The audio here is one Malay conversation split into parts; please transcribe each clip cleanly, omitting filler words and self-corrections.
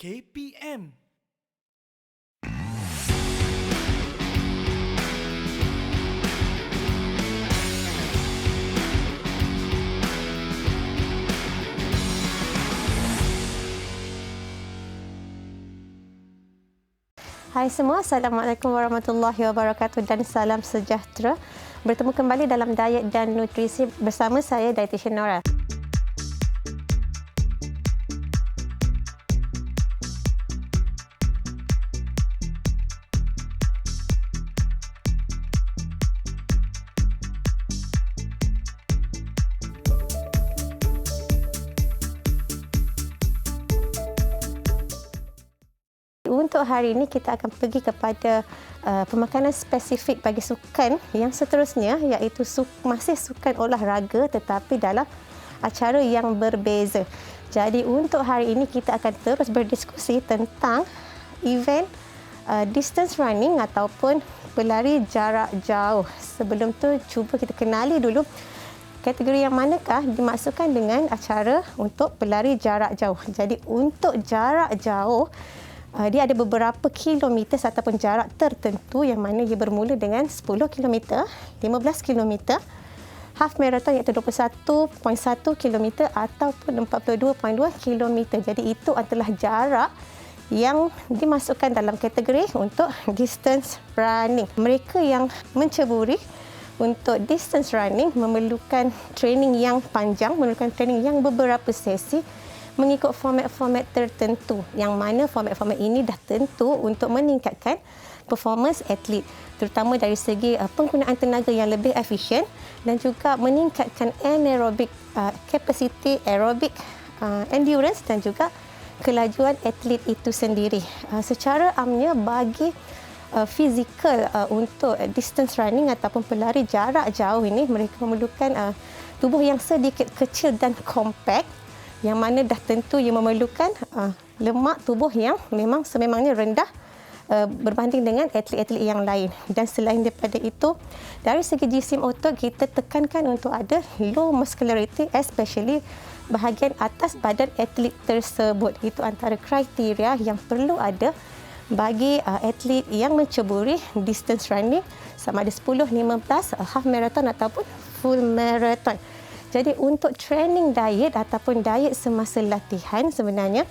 KPM. Hai semua, Assalamualaikum warahmatullahi wabarakatuh dan salam sejahtera. Bertemu kembali dalam Diet dan Nutrisi bersama saya, Dietitian Nora. Untuk hari ini kita akan pergi kepada pemakanan spesifik bagi sukan yang seterusnya, iaitu masih sukan olahraga tetapi dalam acara yang berbeza. Jadi untuk hari ini kita akan terus berdiskusi tentang event distance running ataupun pelari jarak jauh. Sebelum tu cuba kita kenali dulu kategori yang manakah dimaksudkan dengan acara untuk pelari jarak jauh. Jadi untuk jarak jauh, dia ada beberapa kilometer ataupun jarak tertentu yang mana ia bermula dengan 10 kilometer, 15 kilometer, half marathon iaitu 21.1 kilometer ataupun 42.2 kilometer. Jadi itu adalah jarak yang dimasukkan dalam kategori untuk distance running. Mereka yang menceburi untuk distance running memerlukan training yang panjang, memerlukan training yang beberapa sesi mengikut format-format tertentu, yang mana format-format ini dah tentu untuk meningkatkan performance atlet, terutama dari segi penggunaan tenaga yang lebih efisien dan juga meningkatkan anaerobic capacity, aerobic endurance dan juga kelajuan atlet itu sendiri. Secara amnya bagi fizikal untuk distance running ataupun pelari jarak jauh ini, mereka memerlukan tubuh yang sedikit kecil dan kompak, yang mana dah tentu ia memerlukan lemak tubuh yang memang sememangnya rendah berbanding dengan atlet-atlet yang lain. Dan selain daripada itu, dari segi jisim otot kita tekankan untuk ada low muscularity, especially bahagian atas badan atlet tersebut. Itu antara kriteria yang perlu ada bagi atlet yang menceburi distance running sama ada 10, 15, half marathon ataupun full marathon. Jadi untuk training diet ataupun diet semasa latihan, sebenarnya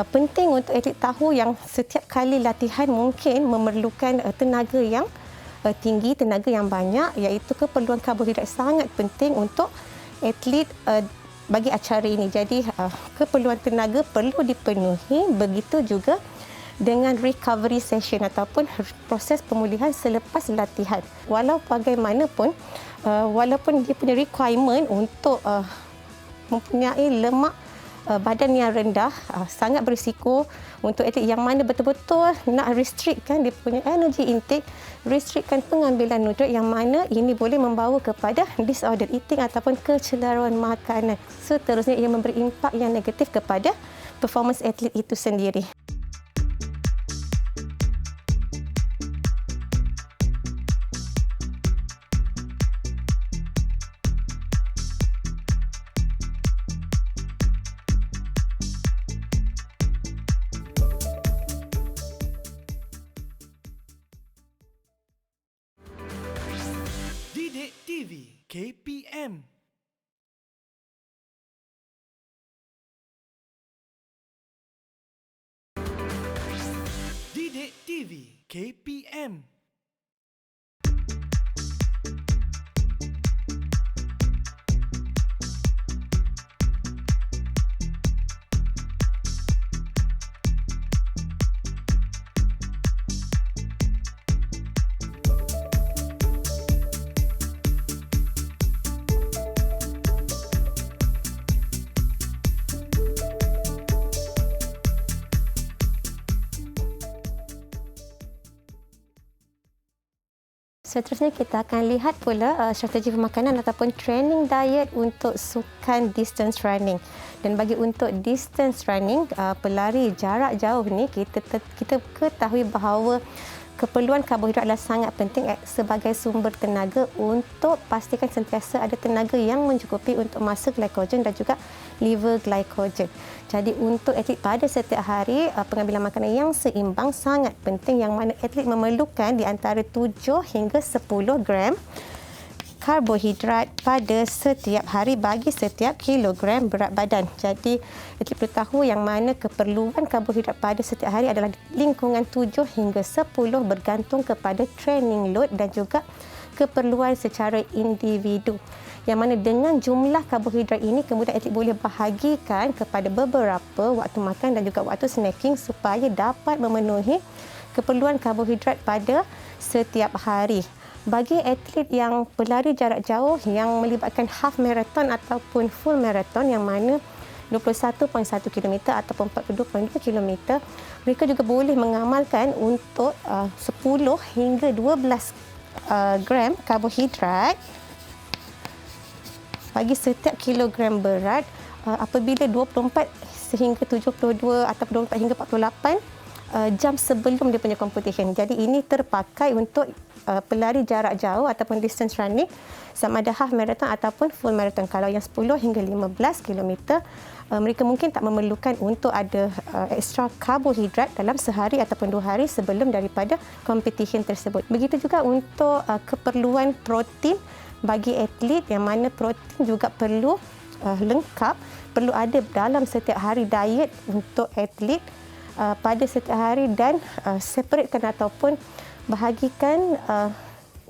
penting untuk atlet tahu yang setiap kali latihan mungkin memerlukan tenaga yang tinggi, tenaga yang banyak, iaitu keperluan karbohidrat sangat penting untuk atlet bagi acara ini. Jadi keperluan tenaga perlu dipenuhi, begitu juga dengan recovery session ataupun proses pemulihan selepas latihan. Walau bagaimanapun, walaupun dia punya requirement untuk mempunyai lemak badan yang rendah, sangat berisiko untuk atlet yang mana betul-betul nak restrictkan dia punya energy intake, restrictkan pengambilan nutrit, yang mana ini boleh membawa kepada disorder eating ataupun kecelaruan makanan. Seterusnya ia memberi impak yang negatif kepada performance atlet itu sendiri. Didik TV KPM. Didik TV KPM. Seterusnya kita akan lihat pula strategi pemakanan ataupun training diet untuk sukan distance running. Dan bagi untuk distance running, pelari jarak jauh ni kita ketahui bahawa keperluan karbohidrat adalah sangat penting sebagai sumber tenaga untuk pastikan sentiasa ada tenaga yang mencukupi untuk masa glycogen dan juga liver glycogen. Jadi untuk atlet pada setiap hari, pengambilan makanan yang seimbang sangat penting, yang mana atlet memerlukan di antara 7 hingga 10 gram karbohidrat pada setiap hari bagi setiap kilogram berat badan. Jadi, atlet perlu tahu yang mana keperluan karbohidrat pada setiap hari adalah lingkungan 7 hingga 10 bergantung kepada training load dan juga keperluan secara individu. Yang mana dengan jumlah karbohidrat ini, kemudian atlet boleh bahagikan kepada beberapa waktu makan dan juga waktu snacking supaya dapat memenuhi keperluan karbohidrat pada setiap hari. Bagi atlet yang berlari jarak jauh yang melibatkan half marathon ataupun full marathon, yang mana 21.1 km ataupun 42.2 km, mereka juga boleh mengamalkan untuk 10 hingga 12 gram karbohidrat bagi setiap kilogram berat apabila 24 sehingga 72 ataupun 24 hingga 48 jam sebelum dia punya competition. Jadi ini terpakai untuk pelari jarak jauh ataupun distance running, sama ada half marathon ataupun full marathon. Kalau yang 10 hingga 15 km, mereka mungkin tak memerlukan untuk ada extra karbohidrat dalam sehari ataupun 2 hari sebelum daripada competition tersebut. Begitu juga untuk keperluan protein bagi atlet, yang mana protein juga perlu lengkap, perlu ada dalam setiap hari diet untuk atlet pada setiap hari, dan separatekan ataupun bahagikan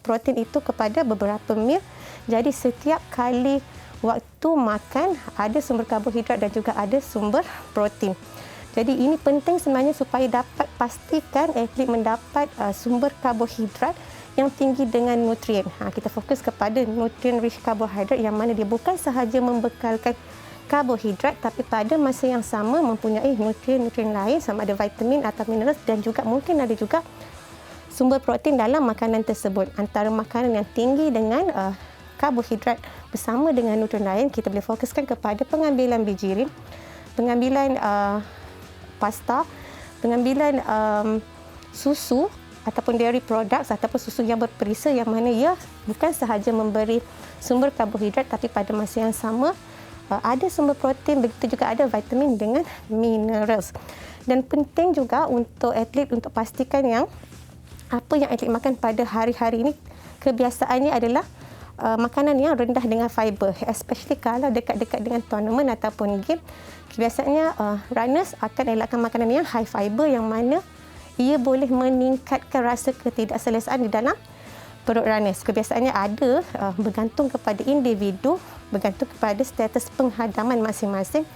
protein itu kepada beberapa meal. Jadi setiap kali waktu makan ada sumber karbohidrat dan juga ada sumber protein. Jadi ini penting sebenarnya supaya dapat pastikan atlet mendapat sumber karbohidrat yang tinggi dengan nutrien. Kita fokus kepada nutrient rich carbohydrate, yang mana dia bukan sahaja membekalkan karbohidrat tapi pada masa yang sama mempunyai nutrien-nutrien lain sama ada vitamin atau mineral, dan juga mungkin ada juga sumber protein dalam makanan tersebut. Antara makanan yang tinggi dengan karbohidrat bersama dengan nutrien lain, kita boleh fokuskan kepada pengambilan bijirin, pengambilan pasta, pengambilan susu ataupun dairy products ataupun susu yang berperisa, yang mana ia bukan sahaja memberi sumber karbohidrat tapi pada masa yang sama ada sumber protein, begitu juga ada vitamin dengan minerals. Dan penting juga untuk atlet untuk pastikan yang apa yang atlet makan pada hari-hari ini kebiasaannya adalah makanan yang rendah dengan fiber, especially kalau dekat-dekat dengan tournament ataupun game. Kebiasaannya runners akan elakkan makanan yang high fiber, yang mana ia boleh meningkatkan rasa ketidakselesaan di dalam perut runners. Kebiasaannya ada bergantung kepada individu, bergantung kepada status penghadaman masing-masing.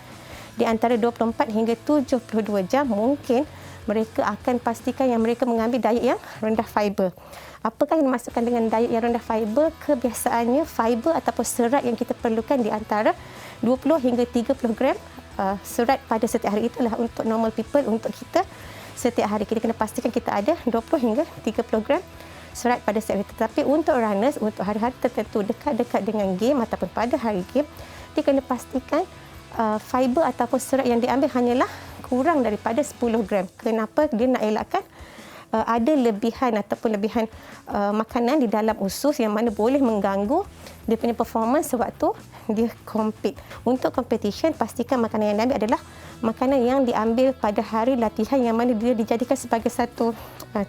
Di antara 24 hingga 72 jam mungkin mereka akan pastikan yang mereka mengambil diet yang rendah fiber. Apakah yang dimaksudkan dengan diet yang rendah fiber? Kebiasaannya fiber ataupun serat yang kita perlukan di antara 20 hingga 30 gram serat pada setiap hari. Itulah untuk normal people, untuk kita setiap hari kita kena pastikan kita ada 20 hingga 30 gram serat pada setiap hari. Tetapi untuk runners, untuk hari-hari tertentu dekat-dekat dengan game ataupun pada hari game, dia kena pastikan fiber ataupun serat yang diambil hanyalah kurang daripada 10 gram. Kenapa? Dia nak elakkan ada lebihan ataupun lebihan makanan di dalam usus yang mana boleh mengganggu dia punya performance sewaktu dia compete. Untuk competition, pastikan makanan yang diambil adalah makanan yang diambil pada hari latihan, yang mana dia dijadikan sebagai satu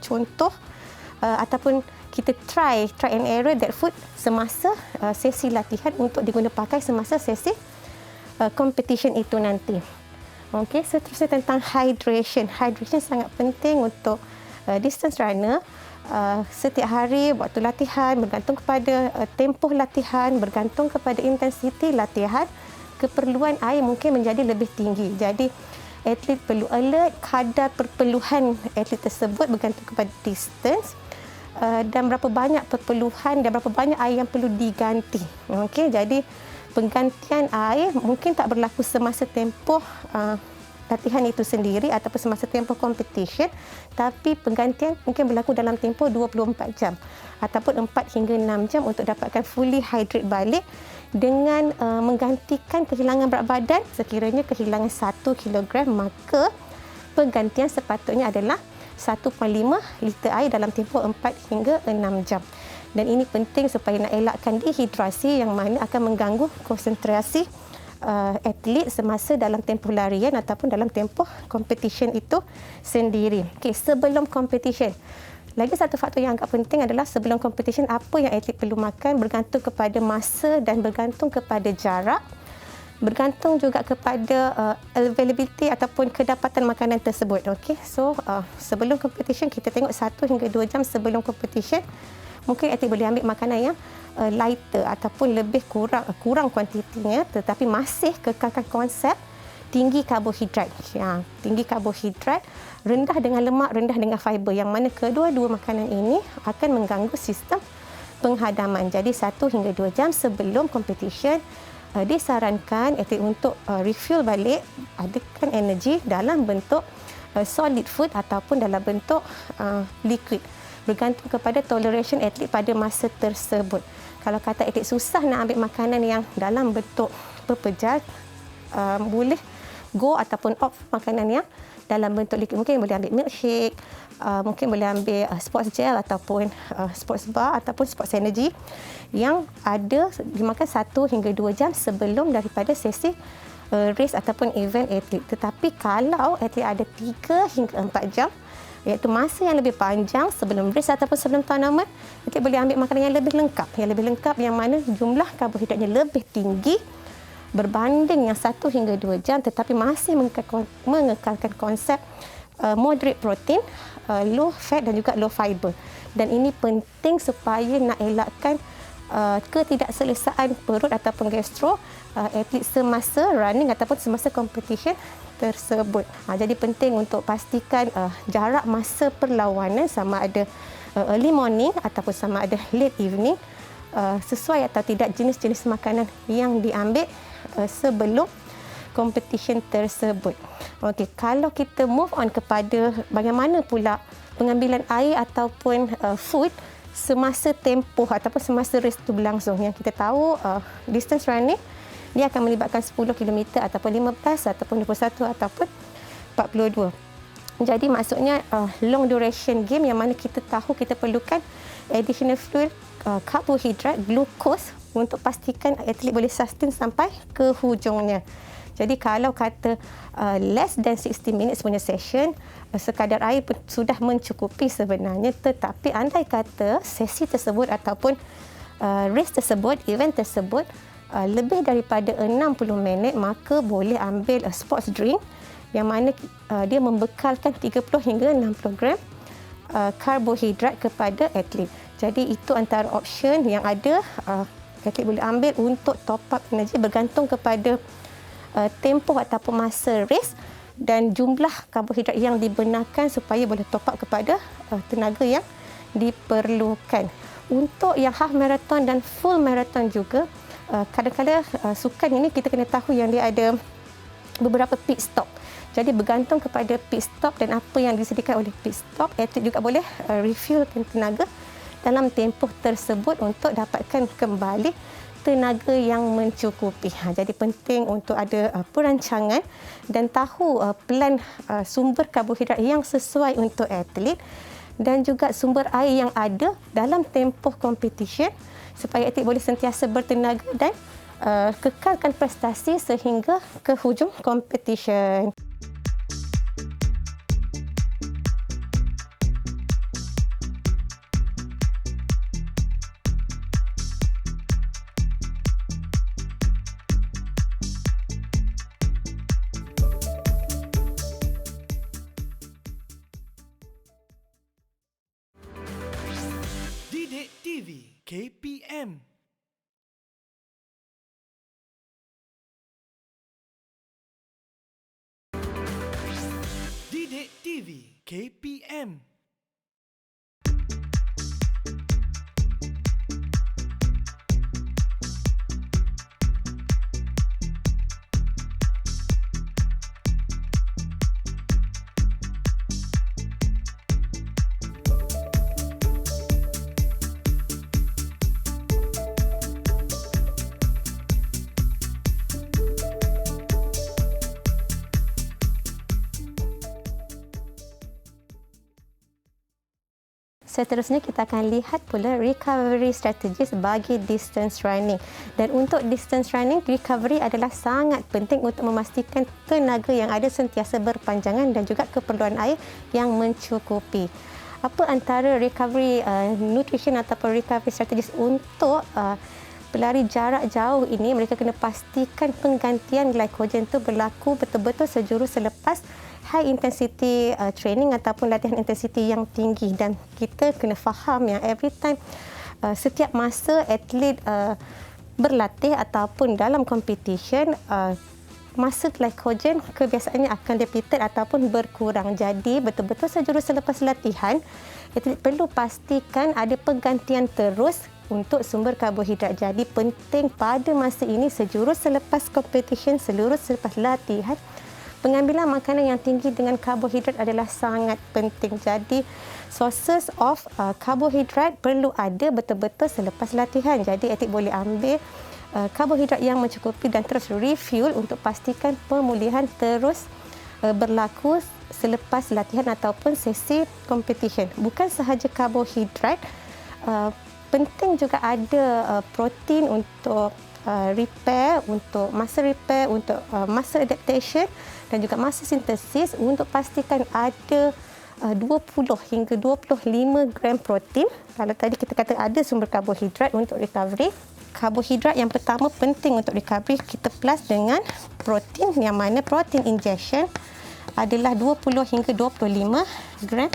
contoh ataupun kita try and error that food semasa sesi latihan untuk diguna pakai semasa sesi competition itu nanti. Okey, seterusnya tentang hydration. Hydration sangat penting untuk distance runner. Setiap hari waktu latihan bergantung kepada tempoh latihan, bergantung kepada intensiti latihan, keperluan air mungkin menjadi lebih tinggi. Jadi atlet perlu alert, kadar perperluan atlet tersebut bergantung kepada distance dan berapa banyak perperluan dan berapa banyak air yang perlu diganti. Okey, jadi penggantian air mungkin tak berlaku semasa tempoh latihan itu sendiri ataupun semasa tempoh competition, tapi penggantian mungkin berlaku dalam tempoh 24 jam ataupun 4 hingga 6 jam untuk dapatkan fully hydrate balik dengan menggantikan kehilangan berat badan. Sekiranya kehilangan 1 kilogram, maka penggantian sepatutnya adalah 1.5 liter air dalam tempoh 4 hingga 6 jam. Dan ini penting supaya nak elakkan dehidrasi yang mana akan mengganggu konsentrasi atlet semasa dalam tempoh larian ataupun dalam tempoh competition itu sendiri. Okey, sebelum competition. Lagi satu faktor yang agak penting adalah sebelum competition apa yang atlet perlu makan bergantung kepada masa dan bergantung kepada jarak. Bergantung juga kepada availability ataupun kedapatan makanan tersebut. Okey, so sebelum competition kita tengok 1 hingga 2 jam sebelum competition mungkin atlet boleh ambil makanan yang lighter ataupun lebih kurang kuantitinya tetapi masih kekalkan konsep tinggi karbohidrat. Tinggi karbohidrat, rendah dengan lemak, rendah dengan fiber yang mana kedua-dua makanan ini akan mengganggu sistem penghadaman. Jadi 1 hingga 2 jam sebelum competition disarankan atlet untuk refill balik, adakan energi dalam bentuk solid food ataupun dalam bentuk liquid. Bergantung kepada toleration atlet pada masa tersebut. Kalau kata atlet susah nak ambil makanan yang dalam bentuk berpejar, boleh go ataupun opt makanan yang dalam bentuk liquid. Mungkin boleh ambil milkshake, mungkin boleh ambil sports gel ataupun sports bar ataupun sports energy yang ada dimakan 1 hingga 2 jam sebelum daripada sesi race ataupun event atlet. Tetapi kalau atlet ada 3 hingga 4 jam, iaitu masa yang lebih panjang sebelum race ataupun sebelum tournament, atlet boleh ambil makanan yang lebih lengkap. Yang lebih lengkap yang mana jumlah karbohidratnya lebih tinggi berbanding yang 1 hingga 2 jam tetapi masih mengekalkan konsep moderate protein, low fat dan juga low fiber. Dan ini penting supaya nak elakkan ketidakselesaan perut ataupun gastro atlet semasa running ataupun semasa competition tersebut. Jadi penting untuk pastikan jarak masa perlawanan sama ada early morning ataupun sama ada late evening sesuai atau tidak jenis-jenis makanan yang diambil sebelum competition tersebut. Okey, kalau kita move on kepada bagaimana pula pengambilan air ataupun food semasa tempoh ataupun semasa race itu berlangsung. Yang kita tahu distance running dia akan melibatkan 10 km ataupun 15 ataupun 21 ataupun 42. Jadi maksudnya long duration game yang mana kita tahu kita perlukan additional fuel, karbohidrat, glukos untuk pastikan atlet boleh sustain sampai ke hujungnya. Jadi kalau kata less than 60 minutes punya session, sekadar air pun sudah mencukupi sebenarnya. Tetapi andai kata sesi tersebut ataupun race tersebut, event tersebut lebih daripada 60 minit, maka boleh ambil sports drink yang mana dia membekalkan 30 hingga 60 gram karbohidrat kepada atlet. Jadi itu antara option yang ada atlet boleh ambil untuk top up energi bergantung kepada tempoh ataupun masa race dan jumlah karbohidrat yang dibenarkan supaya boleh top up kepada tenaga yang diperlukan. Untuk yang half marathon dan full marathon juga, kadang-kadang sukan ini kita kena tahu yang dia ada beberapa pit stop. Jadi bergantung kepada pit stop dan apa yang disediakan oleh pit stop, atlet juga boleh refillkan tenaga dalam tempoh tersebut untuk dapatkan kembali tenaga yang mencukupi. Jadi penting untuk ada perancangan dan tahu plan sumber karbohidrat yang sesuai untuk atlet dan juga sumber air yang ada dalam tempoh competition supaya atlet boleh sentiasa bertenaga dan kekalkan prestasi sehingga ke hujung competition. Didik TV KPM. Didik TV KPM. Seterusnya kita akan lihat pula recovery strategies bagi distance running. Dan untuk distance running, recovery adalah sangat penting untuk memastikan tenaga yang ada sentiasa berpanjangan dan juga keperluan air yang mencukupi. Apa antara recovery nutrition ataupun recovery strategies untuk pelari jarak jauh ini? Mereka kena pastikan penggantian glycogen itu berlaku betul-betul sejurus selepas high intensity training ataupun latihan intensity yang tinggi. Dan kita kena faham yang every time setiap masa atlet berlatih ataupun dalam competition, masa glycogen kebiasaannya akan depleted ataupun berkurang. Jadi betul-betul sejurus selepas latihan, atlet perlu pastikan ada penggantian terus untuk sumber karbohidrat. Jadi penting pada masa ini sejurus selepas competition, sejurus selepas latihan, pengambilan makanan yang tinggi dengan karbohidrat adalah sangat penting. Jadi sources of karbohidrat perlu ada betul-betul selepas latihan. Jadi atlet boleh ambil karbohidrat yang mencukupi dan terus refuel untuk pastikan pemulihan terus berlaku selepas latihan ataupun sesi competition. Bukan sahaja karbohidrat, penting juga ada protein untuk repair, untuk muscle repair, untuk muscle adaptation dan juga muscle synthesis, untuk pastikan ada 20 hingga 25 gram protein. Kalau tadi kita kata ada sumber karbohidrat untuk recovery, karbohidrat yang pertama penting untuk recovery kita plus dengan protein, yang mana protein injection adalah 20 hingga 25 gram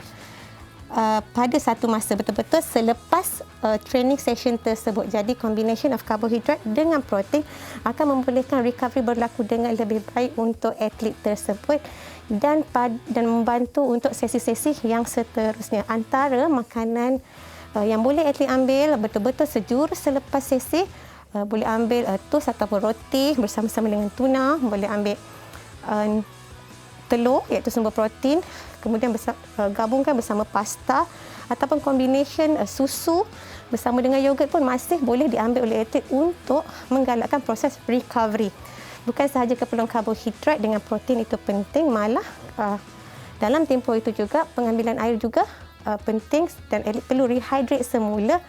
pada satu masa, betul-betul selepas training session tersebut. Jadi combination of karbohidrat dengan protein akan membolehkan recovery berlaku dengan lebih baik untuk atlet tersebut dan membantu untuk sesi-sesi yang seterusnya. Antara makanan yang boleh atlet ambil betul-betul sejurus selepas sesi, boleh ambil toast ataupun roti bersama-sama dengan tuna, boleh ambil telur iaitu sumber protein, kemudian gabungkan bersama pasta ataupun combination susu bersama dengan yogurt pun masih boleh diambil oleh atlet untuk menggalakkan proses recovery. Bukan sahaja keperluan karbohidrat dengan protein itu penting, malah dalam tempoh itu juga pengambilan air juga penting dan atlet perlu rehydrate semula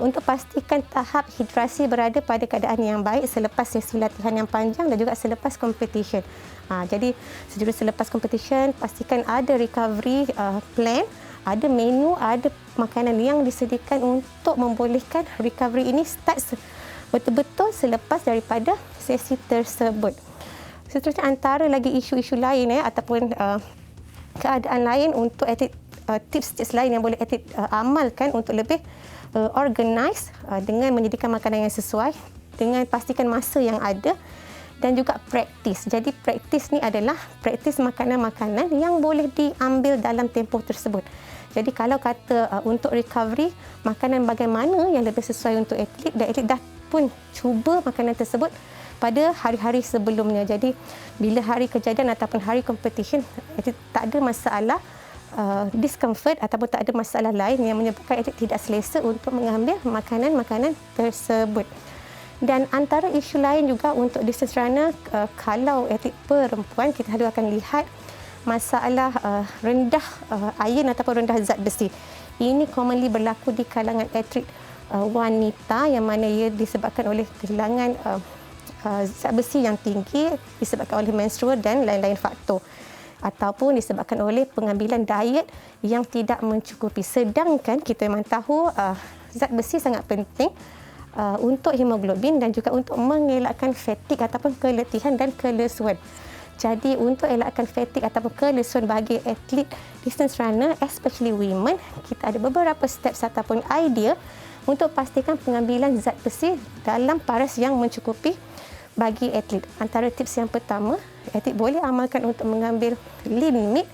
untuk pastikan tahap hidrasi berada pada keadaan yang baik selepas sesi latihan yang panjang dan juga selepas competition. Jadi sejurus selepas competition, pastikan ada recovery plan, ada menu, ada makanan yang disediakan untuk membolehkan recovery ini start betul-betul selepas daripada sesi tersebut. Seterusnya antara lagi isu-isu lain ataupun keadaan lain untuk atlet, tips-tips lain yang boleh atlet amalkan untuk lebih organize dengan menyediakan makanan yang sesuai, dengan pastikan masa yang ada dan juga praktis. Jadi praktis ni adalah praktis makanan-makanan yang boleh diambil dalam tempoh tersebut. Jadi kalau kata untuk recovery, makanan bagaimana yang lebih sesuai untuk atlet, dan atlet dah pun cuba makanan tersebut pada hari-hari sebelumnya. Jadi bila hari kejadian ataupun hari competition, atlet tak ada masalah discomfort ataupun tak ada masalah lain yang menyebabkan atlet tidak selesa untuk mengambil makanan-makanan tersebut. Dan antara isu lain juga untuk distance runner, kalau atlet perempuan, kita selalu akan lihat masalah rendah iron ataupun rendah zat besi. Ini commonly berlaku di kalangan atlet wanita, yang mana ia disebabkan oleh kehilangan zat besi yang tinggi disebabkan oleh menstrual dan lain-lain faktor, ataupun disebabkan oleh pengambilan diet yang tidak mencukupi. Sedangkan kita memang tahu zat besi sangat penting untuk hemoglobin dan juga untuk mengelakkan fatigue ataupun keletihan dan kelesuan. Jadi untuk elakkan fatigue ataupun kelesuan bagi atlet distance runner, especially women, kita ada beberapa steps ataupun idea untuk pastikan pengambilan zat besi dalam paras yang mencukupi bagi atlet. Antara tips yang pertama, atlet boleh amalkan untuk mengambil lean meat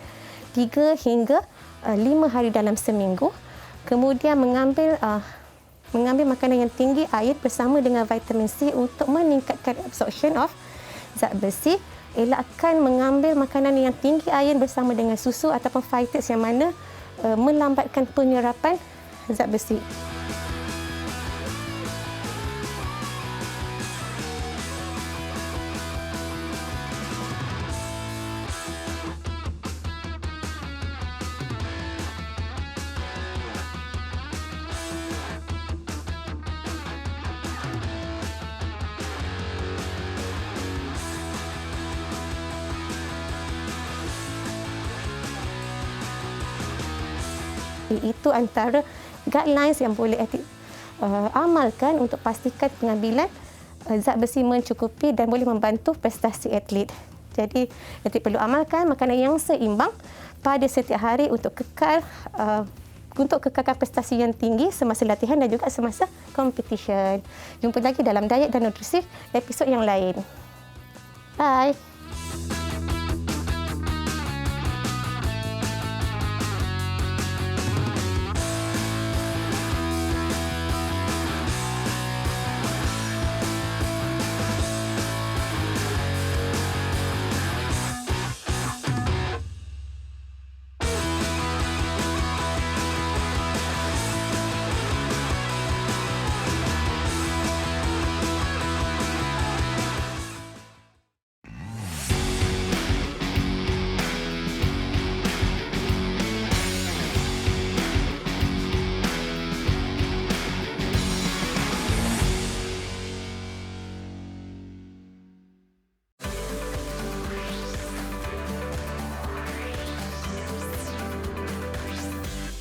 3 hingga 5 hari dalam seminggu. Kemudian mengambil makanan yang tinggi air bersama dengan vitamin C untuk meningkatkan absorption of zat besi. Elakkan mengambil makanan yang tinggi air bersama dengan susu ataupun phytates yang mana melambatkan penyerapan zat besi. Itu antara guidelines yang boleh atlet amalkan untuk pastikan pengambilan zat besi mencukupi dan boleh membantu prestasi atlet. Jadi, atlet perlu amalkan makanan yang seimbang pada setiap hari untuk kekalkan prestasi yang tinggi semasa latihan dan juga semasa competition. Jumpa lagi dalam Diet dan Nutrisi episod yang lain. Bye.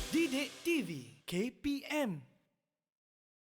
Didik TV KPM